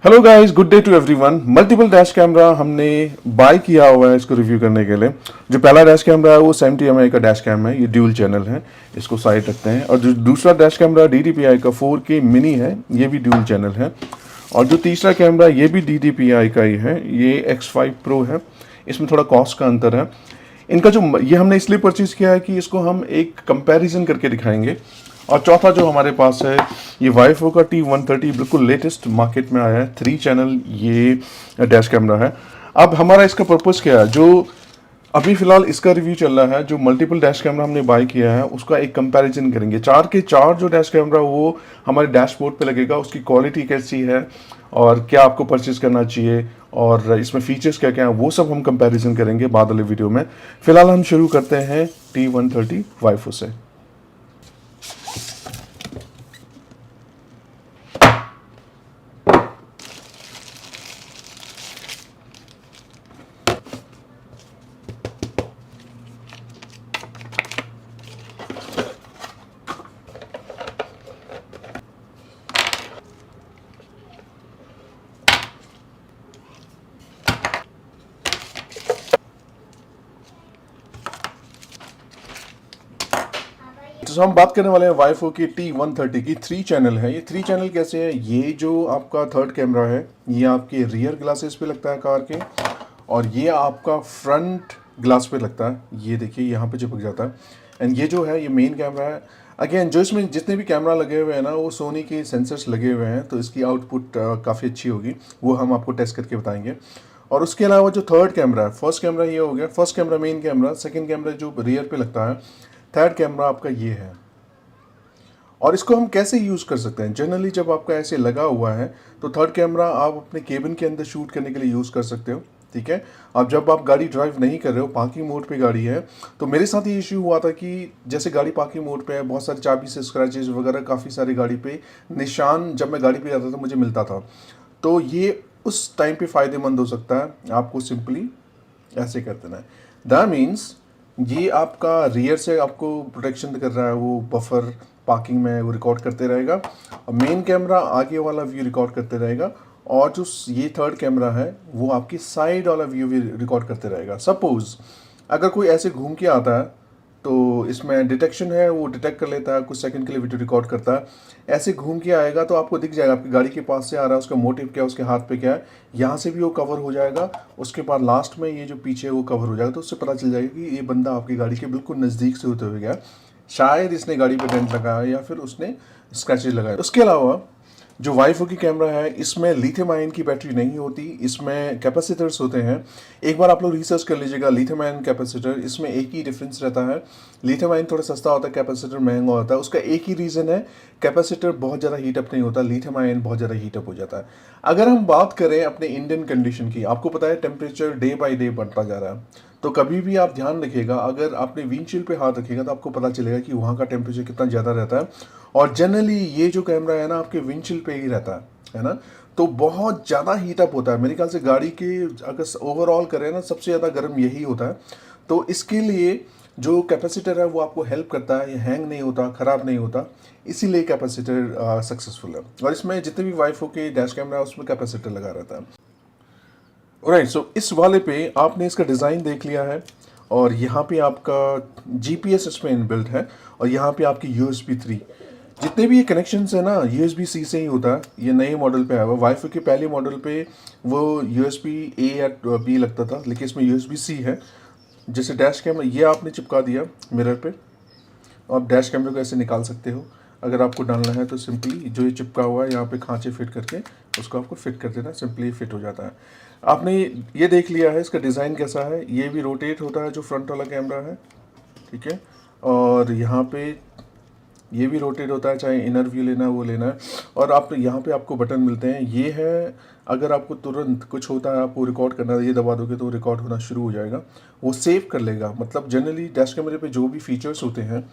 Hello guys, good day to everyone. Multiple dash camera हमने buy किया हुआ है इसको रिव्यू करने के लिए। जो पहला डैश कैमरा है वो 70 mAh का डैश कैम है, ये ड्यूल चैनल है, इसको साइड रखते हैं। और जो दूसरा डैश कैमरा DTPI का 4K मिनी है, ये भी ड्यूल चैनल है। और जो तीसरा कैमरा ये भी DTPI का ही है, ये X5 Pro है। इसमें थोड़ा कॉस्ट का अंतर है। इनका जो ये हमने इसलिए परचेज किया है कि इसको हम एक कंपैरिजन करके दिखाएंगे। और चौथा जो हमारे पास है ये वाईफो का T130, बिल्कुल लेटेस्ट मार्केट में आया है, 3 चैनल ये डैश कैमरा है। अब हमारा इसका पर्पस क्या है, जो अभी फिलहाल इसका रिव्यू चल रहा है, जो मल्टीपल डैश कैमरा हमने बाय किया है उसका एक कंपैरिजन करेंगे। 4 के 4 जो डैश कैमरा वो हमारे डैशबोर्ड पे लगेगा, उसकी क्वालिटी कैसी है और क्या आपको परचेज करना चाहिए और इसमें फीचर्स क्या क्या हैं, वो सब हम कंपैरिजन करेंगे बाद वाले वीडियो में। फिलहाल हम शुरू करते हैं T130 वाईफो से। तो हम बात करने वाले हैं वाईफो की T130 की। 3 चैनल है। ये 3 चैनल कैसे है, ये जो आपका थर्ड कैमरा है ये आपके रियर ग्लासेस पे लगता है कार के, और ये आपका फ्रंट ग्लास पे लगता है। ये देखिए यहाँ पे चिपक जाता है। एंड ये जो है ये मेन कैमरा है। अगेन जो इसमें जितने भी कैमरा लगे हुए हैं ना, वो सोनी के सेंसर्स लगे हुए हैं, तो इसकी आउटपुट काफ़ी अच्छी होगी, वो हम आपको टेस्ट करके बताएंगे। और उसके अलावा जो थर्ड कैमरा है, फर्स्ट कैमरा ये हो गया, first camera main camera, second camera जो रियर पे लगता है, थर्ड कैमरा आपका ये है। और इसको हम कैसे यूज़ कर सकते हैं, जनरली जब आपका ऐसे लगा हुआ है तो थर्ड कैमरा आप अपने केबिन के अंदर शूट करने के लिए यूज़ कर सकते हो, ठीक है। अब जब आप गाड़ी ड्राइव नहीं कर रहे हो, पार्किंग मोड पे गाड़ी है, तो मेरे साथ ये इश्यू हुआ था कि जैसे गाड़ी पार्किंग मोड पे है, बहुत सारी चाबी से स्क्रैचेस वगैरह काफ़ी सारी गाड़ी पे निशान जब मैं गाड़ी पे जाता था मुझे मिलता था। तो ये उस टाइम पे फ़ायदेमंद हो सकता है। आपको सिंपली ऐसे कर देना है। दैट मीन्स ये आपका रियर से आपको प्रोटेक्शन कर रहा है, वो बफर पार्किंग में वो रिकॉर्ड करते रहेगा, और मेन कैमरा आगे वाला व्यू रिकॉर्ड करते रहेगा, और जो ये थर्ड कैमरा है वो आपकी साइड वाला व्यू भी रिकॉर्ड करते रहेगा। सपोज अगर कोई ऐसे घूम के आता है तो इसमें डिटेक्शन है, वो डिटेक्ट कर लेता है, कुछ सेकंड के लिए वीडियो रिकॉर्ड करता है। ऐसे घूम के आएगा तो आपको दिख जाएगा आपकी गाड़ी के पास से आ रहा है, उसका मोटिव क्या है, उसके हाथ पे क्या है, यहाँ से भी वो कवर हो जाएगा। उसके बाद लास्ट में ये जो पीछे वो कवर हो जाएगा, तो उससे पता चल जाएगा कि ये बंदा आपकी गाड़ी के बिल्कुल नज़दीक से होते हुए गया, शायद इसने गाड़ी पे डेंट लगाया या फिर उसने स्क्रैचेज लगाया। उसके अलावा जो वाईफो की कैमरा है इसमें लिथियम आयन की बैटरी नहीं होती, इसमें कैपेसिटर्स होते हैं। एक बार आप लोग रिसर्च कर लीजिएगा लिथियम आयन कैपेसिटर, इसमें एक ही डिफरेंस रहता है, लिथियम आयन थोड़ा सस्ता होता है, कैपेसिटर महंगा होता है। उसका एक ही रीज़न है, कैपेसिटर बहुत ज़्यादा हीटअप नहीं होता, लिथियम आयन बहुत ज़्यादा हीटअप हो जाता है। अगर हम बात करें अपने इंडियन कंडीशन की, आपको पता है टेम्परेचर डे बाई डे बढ़ता जा रहा है, तो कभी भी आप ध्यान रखिएगा, अगर आपने विंडशील्ड पे हाथ रखिएगा तो आपको पता चलेगा कि वहाँ का टेम्परेचर कितना ज़्यादा रहता है। और जनरली ये जो कैमरा है ना आपके विंडशील्ड पे ही रहता है ना, तो बहुत ज़्यादा हीटअप होता है। मेरे ख्याल से गाड़ी के अगर ओवरऑल करें ना, सबसे ज़्यादा गर्म यही होता है। तो इसके लिए जो कैपेसिटर है वो आपको हेल्प करता है, ये हैंग नहीं होता, ख़राब नहीं होता, इसीलिए कैपेसिटर सक्सेसफुल है। और इसमें जितने भी वाईफो के डैश कैमरा है उसमें कैपेसिटर लगा रहता है। राइट, सो इस वाले पे आपने इसका डिज़ाइन देख लिया है, और यहाँ पे आपका जीपीएस इसमें इनबिल्ट है, और यहाँ पे आपकी यूएसबी 3। जितने भी ये कनेक्शंस है ना यूएसबी सी से ही होता है। ये नए मॉडल पे आया हुआ, वाईफाई के पहले मॉडल पे वो यूएसबी ए या बी लगता था, लेकिन इसमें यूएसबी सी है। जैसे डैश कैमरा ये आपने चिपका दिया मिरर पे, आप डैश कैमरे को ऐसे निकाल सकते हो। अगर आपको डालना है तो सिंपली जो ये चिपका हुआ है यहाँ पे खांचे फिट करके उसको आपको फिट कर देना, सिंपली फिट हो जाता है। आपने ये देख लिया है इसका डिज़ाइन कैसा है। ये भी रोटेट होता है जो फ्रंट वाला कैमरा है, ठीक है। और यहाँ पे ये भी रोटेट होता है, चाहे इनर व्यू लेना है वो लेना है। और आप यहाँ पे आपको बटन मिलते हैं, ये है अगर आपको तुरंत कुछ होता है, आपको रिकॉर्ड करना है, ये दबा दोगे तो रिकॉर्ड होना शुरू हो जाएगा, वो सेव कर लेगा। मतलब जनरली डैश कैमरे पे जो भी फीचर्स होते हैं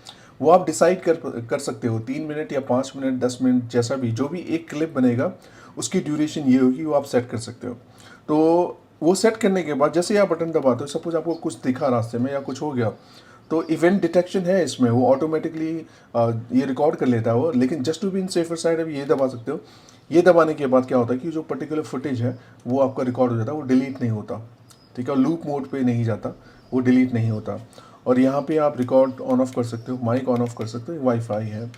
वो आप डिसाइड कर सकते हो, 3 मिनट या 5 मिनट 10 मिनट, जैसा भी जो भी एक क्लिप बनेगा उसकी ड्यूरेशन ये होगी, वो आप सेट कर सकते हो। तो वो सेट करने के बाद जैसे आप बटन दबाते हो, सपोज आपको कुछ दिखा रास्ते में या कुछ हो गया, तो इवेंट डिटेक्शन है इसमें, वो ऑटोमेटिकली ये रिकॉर्ड कर लेता है वो। लेकिन just to be in safer side अभी ये दबा सकते हो, ये दबाने के बाद क्या होता है कि जो पर्टिकुलर फुटेज है वो आपका रिकॉर्ड हो जाता है, वो डिलीट नहीं होता, ठीक है, लूप मोड पे नहीं जाता, वो डिलीट नहीं होता। और यहाँ पे आप रिकॉर्ड ऑन ऑफ कर सकते हो, माइक ऑन ऑफ कर सकते हो, वाईफाई है।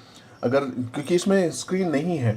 अगर क्योंकि इसमें स्क्रीन नहीं है,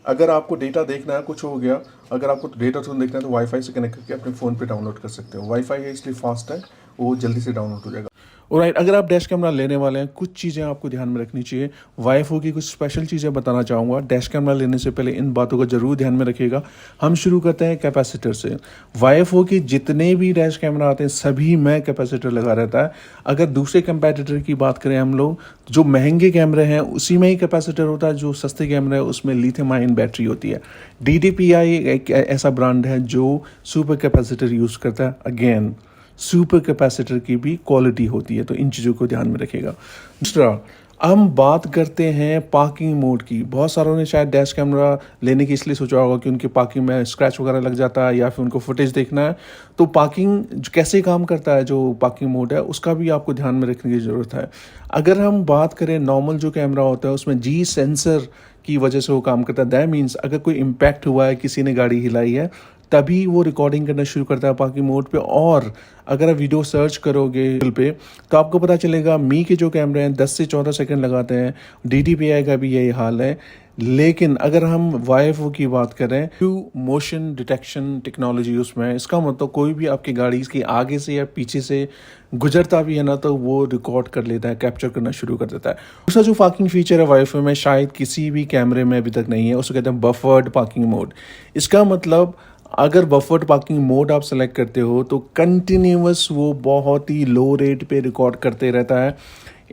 अगर आपको डेटा देखना है, कुछ हो गया, अगर आपको डेटा थ्रू देखना है तो वाईफाई से कनेक्ट करके अपने फ़ोन पे डाउनलोड कर सकते हो। वाईफाई है इसलिए फास्ट है, वो जल्दी से डाउनलोड हो जाएगा। ऑलराइट, अगर आप डैश कैमरा लेने वाले हैं, कुछ चीज़ें आपको ध्यान में रखनी चाहिए। वाईफाई की कुछ स्पेशल चीज़ें बताना चाहूँगा। डैश कैमरा लेने से पहले इन बातों का जरूर ध्यान में रखिएगा। हम शुरू करते हैं कैपेसिटर से। वाईफाई के जितने भी डैश कैमरा आते हैं सभी में कैपेसिटर लगा रहता है। अगर दूसरे कंपैरेटर की बात करें हम लोग, जो महंगे कैमरे हैं उसी में ही कैपेसिटर होता है, जो सस्ते कैमरे हैं उसमें लिथियम आयन बैटरी होती है। DTPI एक ऐसा ब्रांड है जो सुपर कैपेसिटर यूज़ करता है। अगेन, सुपर कैपेसिटर की भी क्वालिटी होती है, तो इन चीज़ों को ध्यान में रखिएगा। दूसरा, हम बात करते हैं पार्किंग मोड की। बहुत सारों ने शायद डैश कैमरा लेने की इसलिए सोचा होगा कि उनकी पार्किंग में स्क्रैच वगैरह लग जाता है या फिर उनको फुटेज देखना है। तो पार्किंग कैसे काम करता है, जो पार्किंग मोड है उसका भी आपको ध्यान में रखने की ज़रूरत है। अगर हम बात करें नॉर्मल जो कैमरा होता है उसमें जी सेंसर की वजह से वो काम करता है। दैट मीन्स अगर कोई इम्पैक्ट हुआ है, किसी ने गाड़ी हिलाई है, तभी वो रिकॉर्डिंग करना शुरू करता है पार्किंग मोड पे। और अगर आप वीडियो सर्च करोगे गूगल पे तो आपको पता चलेगा मी के जो कैमरे हैं 10 से 14 सेकंड लगाते हैं। DTPI का भी यही हाल है। लेकिन अगर हम वाईफाई की बात करें, ट्रू मोशन डिटेक्शन टेक्नोलॉजी उसमें, इसका मतलब कोई भी आपकी गाड़ी के आगे से या पीछे से गुजरता भी है ना तो वो रिकॉर्ड कर लेता है, कैप्चर करना शुरू कर देता है। दूसरा जो पार्किंग फीचर है वाईफाई में शायद किसी भी कैमरे में अभी तक नहीं है, उसको कहते हैं बफर्ड पार्किंग मोड। इसका मतलब अगर बफर्ड पार्किंग मोड आप सेलेक्ट करते हो तो कंटिन्यूअस वो बहुत ही लो रेट पे रिकॉर्ड करते रहता है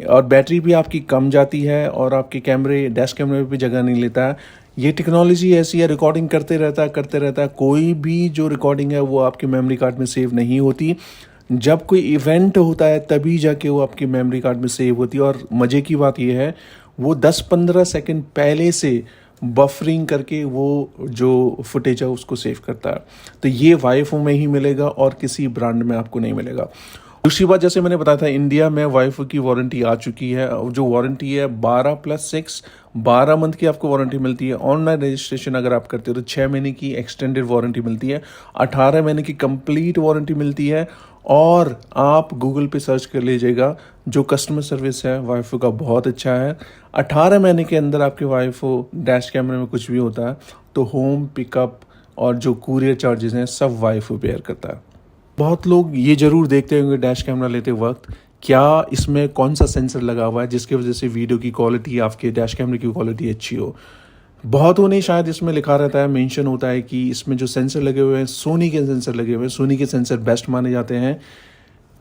और बैटरी भी आपकी कम जाती है और आपके कैमरे डैश कैमरे पे भी जगह नहीं लेता है। ये टेक्नोलॉजी ऐसी है, रिकॉर्डिंग करते रहता है। कोई भी जो रिकॉर्डिंग है वो आपके मेमोरी कार्ड में सेव नहीं होती। जब कोई इवेंट होता है तभी जाके वो आपकी मेमोरी कार्ड में सेव होती है। और मज़े की बात यह है वो 10-15 सेकंड पहले से बफरिंग करके वो जो फुटेज है उसको सेव करता है। तो ये वाईफाई में ही मिलेगा और किसी ब्रांड में आपको नहीं मिलेगा। दूसरी बात, जैसे मैंने बताया था, इंडिया में वाईफाई की वारंटी आ चुकी है। जो वारंटी है 12+6 12 मंथ की आपको वारंटी मिलती है। ऑनलाइन रजिस्ट्रेशन अगर आप करते हो तो 6 महीने की एक्सटेंडेड वारंटी मिलती है, 18 महीने की कंप्लीट वारंटी मिलती है। और आप गूगल पे सर्च कर लीजिएगा, जो कस्टमर सर्विस है वाईफाई का बहुत अच्छा है। 18 महीने के अंदर आपके वाईफाई डैश कैमरे में कुछ भी होता है तो होम पिकअप और जो कुरियर चार्जेस हैं सब वाईफाई बेयर करता है। बहुत लोग ये जरूर देखते होंगे डैश कैमरा लेते वक्त, क्या इसमें कौन सा सेंसर लगा हुआ है जिसकी वजह से वीडियो की क्वालिटी, आपके डैश कैमरे की क्वालिटी अच्छी हो। बहुतों ने शायद इसमें लिखा रहता है, मेंशन होता है कि इसमें जो सेंसर लगे हुए हैं सोनी के सेंसर लगे हुए हैं, सोनी के सेंसर बेस्ट माने जाते हैं।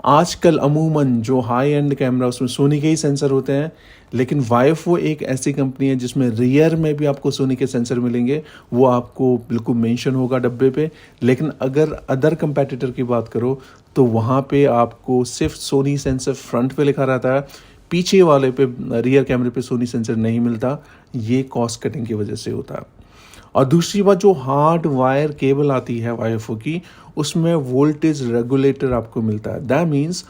आजकल अमूमन जो हाई एंड कैमरा उसमें सोनी के ही सेंसर होते हैं। लेकिन वाईफाई एक ऐसी कंपनी है जिसमें रियर में भी आपको सोनी के सेंसर मिलेंगे, वो आपको बिल्कुल मेंशन होगा डब्बे पे। लेकिन अगर अदर कंपैटिटर की बात करो तो वहाँ पे आपको सिर्फ सोनी सेंसर फ्रंट पे लिखा रहता है, पीछे वाले पे रियर कैमरे पे सोनी सेंसर नहीं मिलता। ये कॉस्ट कटिंग की वजह से होता है। और दूसरी बात, जो हार्ड वायर केबल आती है वाईफाई की उसमें वोल्टेज रेगुलेटर आपको मिलता है। दैट मीन्स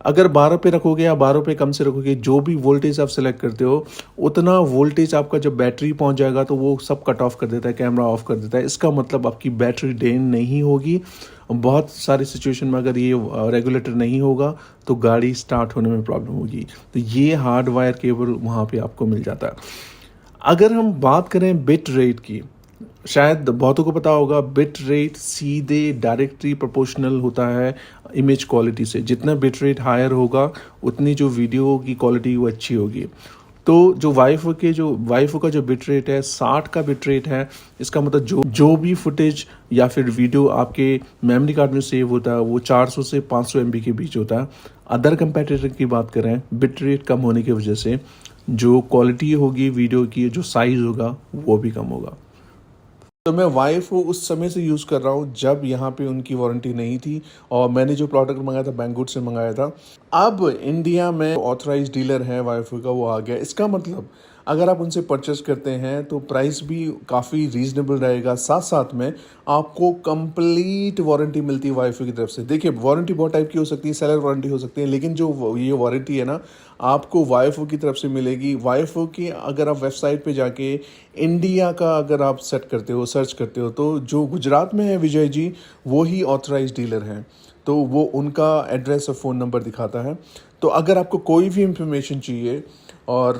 अगर 12 पे रखोगे या 12 पे कम से रखोगे, जो भी वोल्टेज आप सेलेक्ट करते हो उतना वोल्टेज आपका जब बैटरी पहुंच जाएगा तो वो सब कट ऑफ कर देता है, कैमरा ऑफ कर देता है। इसका मतलब आपकी बैटरी ड्रेन नहीं होगी। बहुत सारी सिचुएशन में अगर ये रेगुलेटर नहीं होगा तो गाड़ी स्टार्ट होने में प्रॉब्लम होगी। तो ये हार्ड वायर केबल वहाँ पे आपको मिल जाता है। अगर हम बात करें बिट रेट की, शायद बहुतों को पता होगा बिट रेट सीधे डायरेक्टली प्रोपोर्शनल होता है इमेज क्वालिटी से। जितना बिट रेट हायर होगा उतनी जो वीडियो की क्वालिटी वो अच्छी होगी। तो जो वाईफाई का जो बिट रेट है 60 का बिट रेट है। इसका मतलब जो भी फुटेज या फिर वीडियो आपके मेमोरी कार्ड में सेव होता है वो 400 से 500 MB के बीच होता है। अदर कंपैरेटर की बात करें, बिट रेट कम होने की वजह से जो क्वालिटी होगी वीडियो की, जो साइज होगा वो भी कम होगा। तो मैं वाईफाई उस समय से यूज़ कर रहा हूँ जब यहाँ पे उनकी वारंटी नहीं थी और मैंने जो प्रोडक्ट मंगाया था बैंगुड से मंगाया था। अब इंडिया में ऑथराइज डीलर है वाईफाई का, वो आ गया। इसका मतलब अगर आप उनसे परचेस करते हैं तो प्राइस भी काफ़ी रीजनेबल रहेगा। साथ साथ में आपको कंप्लीट वारंटी मिलती है वाईफाई की तरफ से। देखिए, वारंटी बहुत टाइप की हो सकती है, सेलर वारंटी हो सकती है, लेकिन जो ये वारंटी है ना, आपको वाईफाई की तरफ से मिलेगी। वाईफाई की अगर आप वेबसाइट पे जाके इंडिया का अगर आप सेट करते हो, सर्च करते हो, तो जो गुजरात में है विजय जी, वो ही ऑथराइज डीलर हैं, तो वो उनका एड्रेस और फ़ोन नंबर दिखाता है। तो अगर आपको कोई भी इंफॉर्मेशन चाहिए और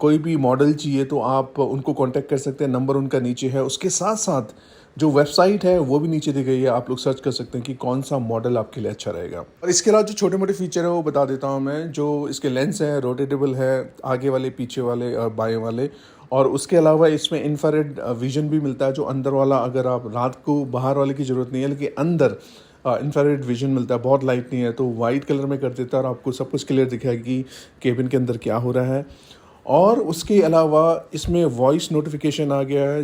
कोई भी मॉडल चाहिए तो आप उनको कांटेक्ट कर सकते हैं। नंबर उनका नीचे है। उसके साथ साथ जो वेबसाइट है वो भी नीचे दी गई है, आप लोग सर्च कर सकते हैं कि कौन सा मॉडल आपके लिए अच्छा रहेगा। और इसके अलावा जो छोटे मोटे फीचर है वो बता देता हूँ मैं। जो इसके लेंस है रोटेटेबल है, आगे वाले, पीछे वाले और बाएँ वाले। और उसके अलावा इसमें इंफ्रारेड विजन भी मिलता है, जो अंदर वाला, अगर आप रात को बाहर वाले की ज़रूरत नहीं है, लेकिन अंदर इंफ्रारेड विजन मिलता है। बहुत लाइट नहीं है तो वाइट कलर में कर देता है और आपको सब कुछ क्लियर दिखेगा कि केबिन के अंदर क्या हो रहा है। और उसके अलावा इसमें वॉइस नोटिफिकेशन आ गया है।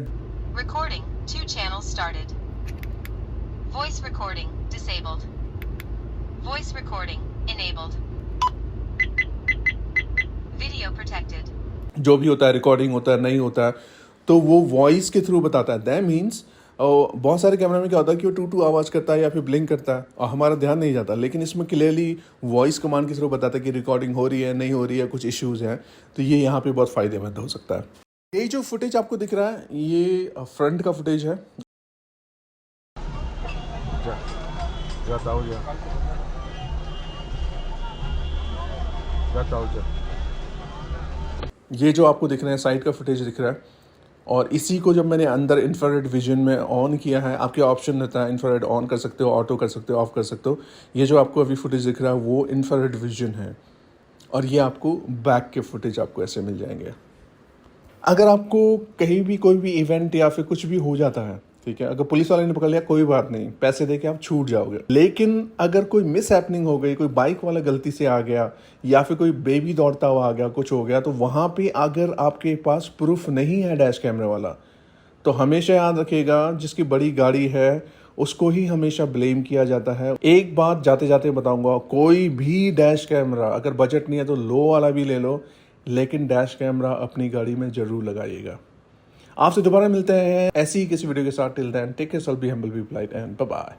Recording 2 channels started. Voice recording disabled. Voice recording enabled. Video protected. जो भी होता है, रिकॉर्डिंग होता है, नहीं होता है, तो वो वॉइस के थ्रू बताता है। दैट मीन्स बहुत सारे कैमरा में क्या होता है कि वो टू टू आवाज़ करता है या फिर ब्लिंक करता है और हमारा ध्यान नहीं जाता, लेकिन इसमें क्लियरली वॉइस कमांड के थ्रू बताता है कि रिकॉर्डिंग हो रही है, नहीं हो रही है, कुछ इश्यूज़ हैं। तो ये यहाँ पे बहुत फ़ायदेमंद हो सकता है। ये जो फुटेज आपको दिख रहा है, ये फ्रंट का फुटेज है। ये जो आपको दिख रहे हैं साइड का फुटेज दिख रहा है, और इसी को जब मैंने अंदर इंफ्रारेड विजन में ऑन किया है, आपके ऑप्शन रहता है, इंफ्रारेड ऑन कर सकते हो, ऑटो कर सकते हो, ऑफ कर सकते हो। ये जो आपको अभी फुटेज दिख रहा है वो इंफ्रारेड विजन है, और ये आपको बैक के फुटेज आपको ऐसे मिल जाएंगे। अगर आपको कहीं भी कोई भी इवेंट या फिर कुछ भी हो जाता है, ठीक है, अगर पुलिस वाले ने पकड़ लिया, कोई बात नहीं, पैसे दे के आप छूट जाओगे। लेकिन अगर कोई मिस हैपनिंग हो गई, कोई बाइक वाला गलती से आ गया या फिर कोई बेबी दौड़ता हुआ आ गया, कुछ हो गया, तो वहाँ पे अगर आपके पास प्रूफ नहीं है डैश कैमरे वाला, तो हमेशा याद रखिएगा जिसकी बड़ी गाड़ी है उसको ही हमेशा ब्लेम किया जाता है। एक बात जाते जाते बताऊंगा, कोई भी डैश कैमरा, अगर बजट नहीं है तो लो वाला भी ले लो, लेकिन डैश कैमरा अपनी गाड़ी में जरूर लगाइएगा। आपसे दोबारा मिलते हैं ऐसी ही किसी वीडियो के साथ। Till then take care, be humble, be polite and bye bye.